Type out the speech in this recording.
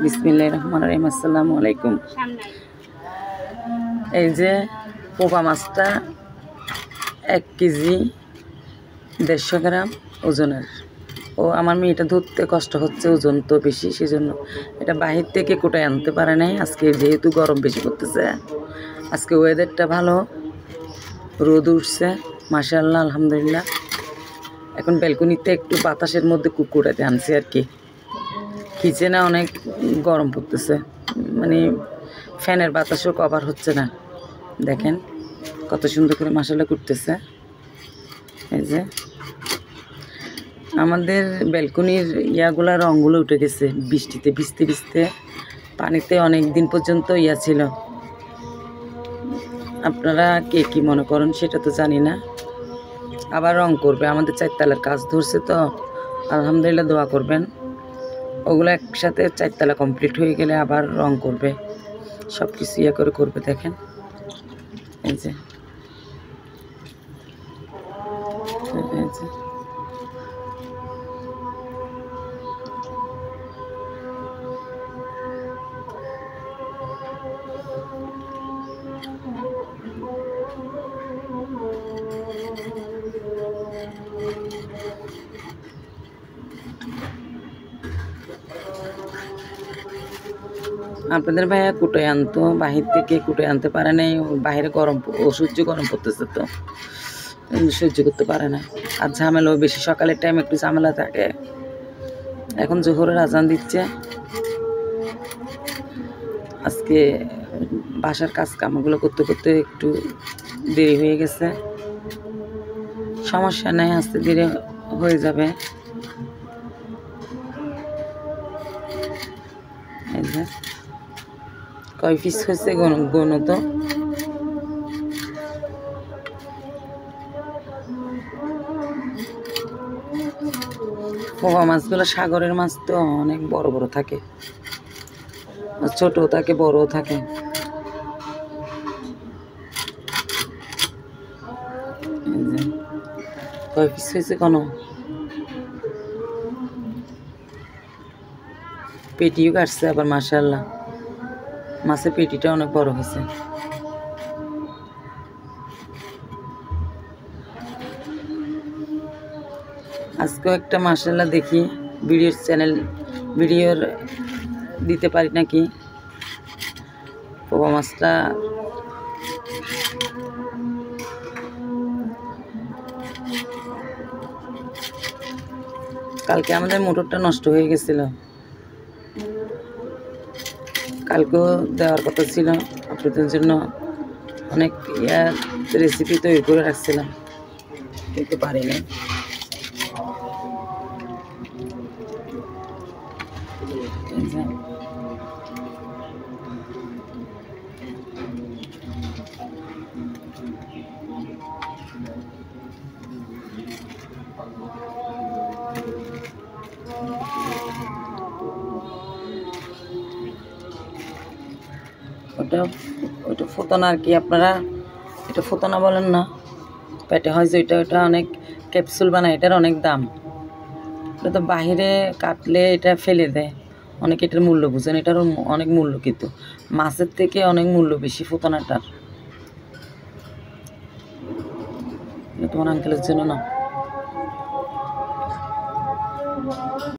বিসমিল্লাহির রহমানির রহিম। আসসালামু আলাইকুম। এই যে পোপা মাছটা 1 কেজি 150 গ্রাম ওজনের। আমার মেয়েটা ধরতে কষ্ট হচ্ছে, ওজন তো বেশি, সেজন্য এটা বাহির থেকে কোটায় আনতে পারে নাই। আজকে যেহেতু গরম বেশি করতেছে, আজকে ওয়েদারটা ভালো, রোদ উঠছে মাশাআল্লাহ, আলহামদুলিল্লাহ। এখন ব্যালকনিতে একটু বাতাসের মধ্যে কুকুরাতে আনছি আর কি। কিচেনে অনেক গরম পড়তেছে, মানে ফ্যানের বাতাসও কভার হচ্ছে না। দেখেন কত সুন্দর করে মাশাআল্লাহ করতেছে। এই যে আমাদের ব্যালকনির ইয়াগুলা রঙগুলো উঠে গেছে বৃষ্টিতে ভিজতে ভিজতে, পানিতে অনেক দিন পর্যন্ত ছিল। আপনারা কে কি মনে করেন সেটা তো জানি না। আবার রং করবে, আমাদের 4 তলার কাজ ধরছে তো, আলহামদুলিল্লাহ দোয়া করবেন। ওগুলো একসাথে 4 তলা কমপ্লিট হয়ে গেলে আবার রং করবে, সব কিছু করে করবে। দেখেন এই যে আপনাদের ভাইয়া কুটোয় আনতো, বাহির থেকে কুটোয় আনতে পারে নাই। বাইরে গরম, সহ্য গরম পড়তেছে তো সহ্য করতে পারে না। আর ঝামেলাও বেশি, সকালের টাইম একটু ঝামেলা থাকে। এখন জোহরের আজান দিচ্ছে। আজকে বাসার কাজ কামগুলো করতে করতে একটু দেরি হয়ে গেছে, সমস্যা নাই, আস্তে ধীরে হয়ে যাবে। এই যে কয় পিস হয়েছে গণ তো। পোয়া মাছগুলো সাগরের মাছ তো অনেক বড় বড় থাকে, ছোটও থাকে বড়ও থাকে। কয় পিস হয়েছে কোনো, পেটিও কাটছে আবার মাশাআল্লাহ। মাছের পেটিটা অনেক বড় হয়েছে। আজকেও একটা মাশাআল্লাহ দেখি ভিডিওর দিতে পারি নাকি। পোয়া মাছটা কালকে আমাদের মোটরটা নষ্ট হয়ে গেছিল, কালকেও দেওয়ার কথা ছিল আপনাদের জন্য। অনেক রেসিপি তৈরি করে রাখছিলাম, কিন্তু পারিনি। ওটা ফোতনা আর কি, আপনারা এটা ফোতনা বলেন না, পেটে হয় যে ওটা অনেক ক্যাপসুল বানায়, এটার অনেক দাম। এটা তো বাহিরে কাটলে এটা ফেলে দেয়, অনেকে এটার মূল্য বুঝেন, এটারও অনেক মূল্য, কিন্তু মাছের থেকে অনেক মূল্য বেশি ফোতনাটার। তোমার আঙ্কেলের জন্য না।